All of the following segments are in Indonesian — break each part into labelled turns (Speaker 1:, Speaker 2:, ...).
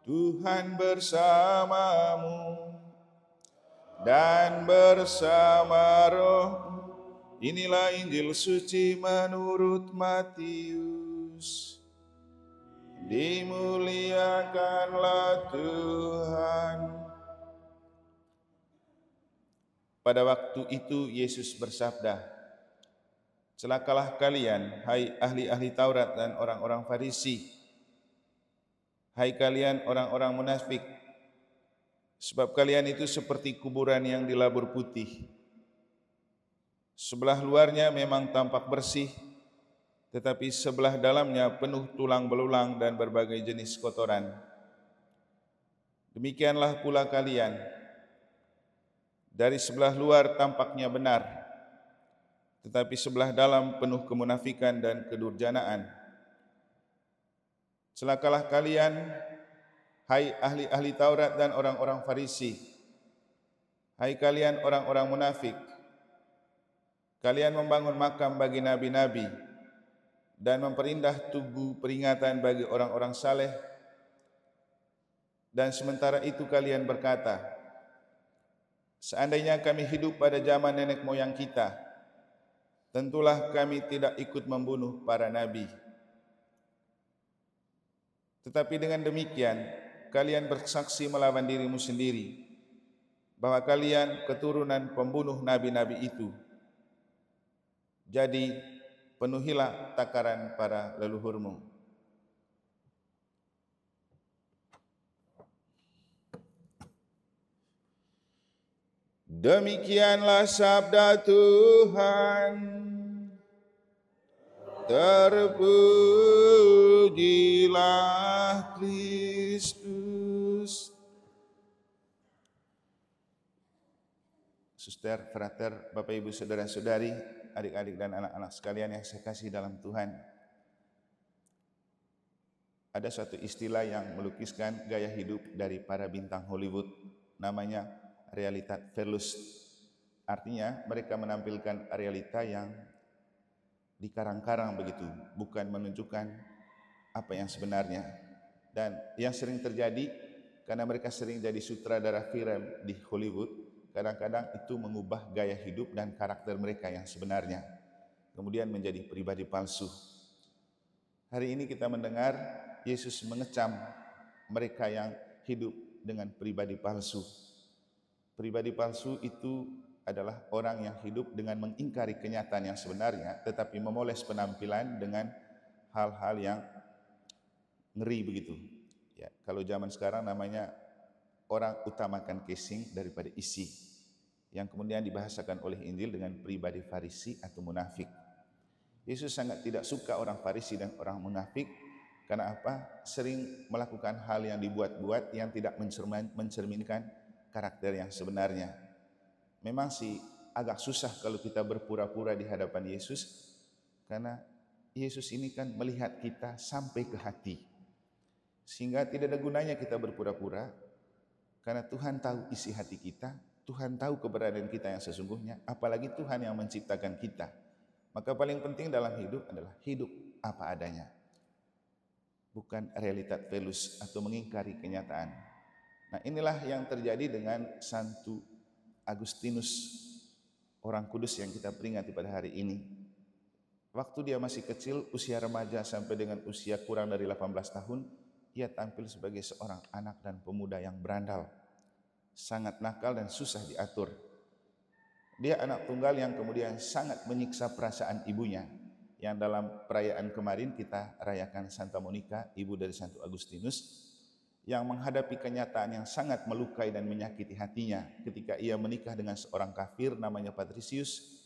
Speaker 1: Tuhan bersamamu dan bersama roh. Inilah Injil suci menurut Matius. Dimuliakanlah Tuhan. Pada waktu itu Yesus bersabda, "Celakalah kalian, hai ahli-ahli Taurat dan orang-orang Farisi, hai kalian orang-orang munafik, sebab kalian itu seperti kuburan yang dilabur putih. Sebelah luarnya memang tampak bersih, tetapi sebelah dalamnya penuh tulang belulang dan berbagai jenis kotoran. Demikianlah pula kalian. Dari sebelah luar tampaknya benar, tetapi sebelah dalam penuh kemunafikan dan kedurjanaan. Celakalah kalian, hai ahli-ahli Taurat dan orang-orang Farisi, hai kalian orang-orang munafik. Kalian membangun makam bagi nabi-nabi dan memperindah tugu peringatan bagi orang-orang saleh, dan sementara itu kalian berkata, seandainya kami hidup pada zaman nenek moyang kita, tentulah kami tidak ikut membunuh para nabi. Tetapi dengan demikian, kalian bersaksi melawan dirimu sendiri, bahwa kalian keturunan pembunuh nabi-nabi itu. Jadi, penuhilah takaran para leluhurmu." Demikianlah sabda Tuhan. Terpujilah Kristus. Suster, frater, Bapak Ibu, saudara-saudari, adik-adik dan anak-anak sekalian yang saya kasih dalam Tuhan. Ada suatu istilah yang melukiskan gaya hidup dari para bintang Hollywood, namanya realitas velus. Artinya mereka menampilkan realita yang dikarang-karang begitu, bukan menunjukkan apa yang sebenarnya. Dan yang sering terjadi karena mereka sering jadi sutradara film di Hollywood, kadang-kadang itu mengubah gaya hidup dan karakter mereka yang sebenarnya, kemudian menjadi pribadi palsu. Hari ini kita mendengar Yesus mengecam mereka yang hidup dengan pribadi palsu. Pribadi palsu itu adalah orang yang hidup dengan mengingkari kenyataan yang sebenarnya, tetapi memoles penampilan dengan hal-hal yang ngeri begitu. Ya, kalau zaman sekarang namanya orang utamakan casing daripada isi, yang kemudian dibahasakan oleh Injil dengan pribadi Farisi atau munafik. Yesus sangat tidak suka orang Farisi dan orang munafik. Karena apa? Sering melakukan hal yang dibuat-buat yang tidak mencerminkan karakter yang sebenarnya. Memang sih agak susah kalau kita berpura-pura di hadapan Yesus, karena Yesus ini kan melihat kita sampai ke hati. Sehingga tidak ada gunanya kita berpura-pura, karena Tuhan tahu isi hati kita, Tuhan tahu keberadaan kita yang sesungguhnya, apalagi Tuhan yang menciptakan kita. Maka paling penting dalam hidup adalah hidup apa adanya, bukan realitas velus atau mengingkari kenyataan. Nah, inilah yang terjadi dengan Santo Agustinus, orang kudus yang kita peringati pada hari ini. Waktu dia masih kecil, usia remaja sampai dengan usia kurang dari 18 tahun, ia tampil sebagai seorang anak dan pemuda yang berandal, sangat nakal dan susah diatur. Dia anak tunggal yang kemudian sangat menyiksa perasaan ibunya, yang dalam perayaan kemarin kita rayakan Santa Monica, ibu dari Santo Agustinus, yang menghadapi kenyataan yang sangat melukai dan menyakiti hatinya ketika ia menikah dengan seorang kafir namanya Patricius.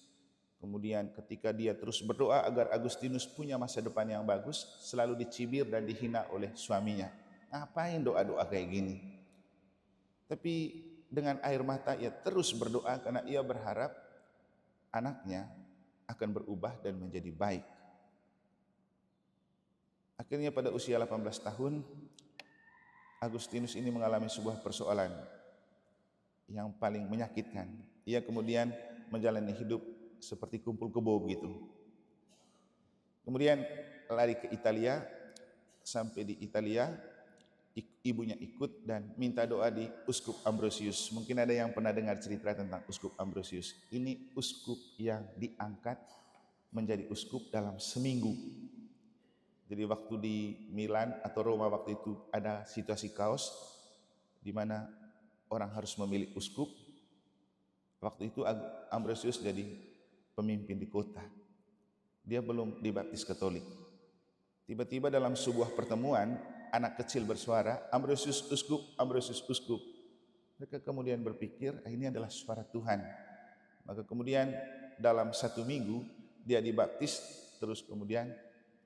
Speaker 1: Kemudian ketika dia terus berdoa agar Agustinus punya masa depan yang bagus, selalu dicibir dan dihina oleh suaminya. Ngapain doa-doa kayak gini? Tapi dengan air mata ia terus berdoa karena ia berharap anaknya akan berubah dan menjadi baik. Akhirnya pada usia 18 tahun, Agustinus ini mengalami sebuah persoalan yang paling menyakitkan. Ia kemudian menjalani hidup seperti kumpul kebo begitu. Kemudian lari ke Italia, sampai di Italia ibunya ikut dan minta doa di Uskup Ambrosius. Mungkin ada yang pernah dengar cerita tentang Uskup Ambrosius. Ini uskup yang diangkat menjadi uskup dalam seminggu. Jadi waktu di Milan atau Roma waktu itu ada situasi kaos di mana orang harus memilih uskup. Waktu itu Ambrosius jadi pemimpin di kota. Dia belum dibaptis Katolik. Tiba-tiba dalam sebuah pertemuan, anak kecil bersuara, Ambrosius uskup, Ambrosius uskup. Mereka kemudian berpikir, ini adalah suara Tuhan. Maka kemudian dalam 1 minggu dia dibaptis, terus kemudian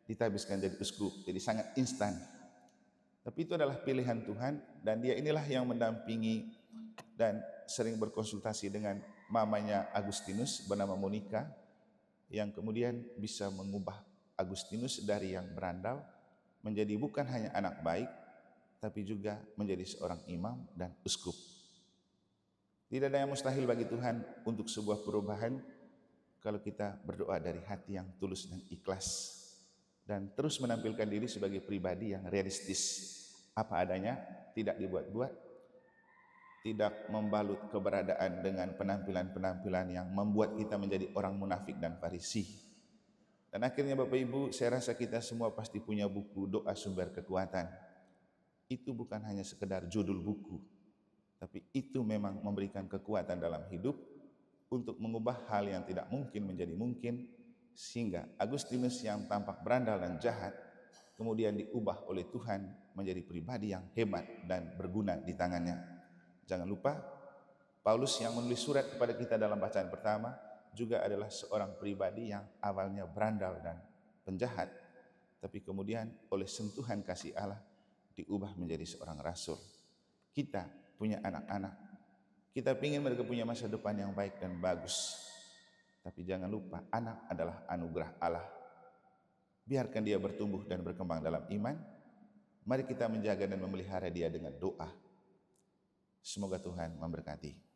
Speaker 1: ditabiskan jadi uskup. Jadi sangat instan. Tapi itu adalah pilihan Tuhan, dan dia inilah yang mendampingi dan sering berkonsultasi dengan mamanya Agustinus bernama Monica, yang kemudian bisa mengubah Agustinus dari yang berandal menjadi bukan hanya anak baik, tapi juga menjadi seorang imam dan uskup. Tidak ada yang mustahil bagi Tuhan untuk sebuah perubahan kalau kita berdoa dari hati yang tulus dan ikhlas, dan terus menampilkan diri sebagai pribadi yang realistis, apa adanya, tidak dibuat-buat, tidak membalut keberadaan dengan penampilan-penampilan yang membuat kita menjadi orang munafik dan Farisi. Dan akhirnya Bapak Ibu, saya rasa kita semua pasti punya buku Doa Sumber Kekuatan. Itu bukan hanya sekedar judul buku, tapi itu memang memberikan kekuatan dalam hidup untuk mengubah hal yang tidak mungkin menjadi mungkin, sehingga Agustinus yang tampak berandal dan jahat kemudian diubah oleh Tuhan menjadi pribadi yang hebat dan berguna di tangannya. Jangan lupa, Paulus yang menulis surat kepada kita dalam bacaan pertama juga adalah seorang pribadi yang awalnya berandal dan penjahat, tapi kemudian oleh sentuhan kasih Allah diubah menjadi seorang rasul. Kita punya anak-anak, kita ingin mereka punya masa depan yang baik dan bagus, tapi jangan lupa anak adalah anugerah Allah. Biarkan dia bertumbuh dan berkembang dalam iman. Mari kita menjaga dan memelihara dia dengan doa. Semoga Tuhan memberkati.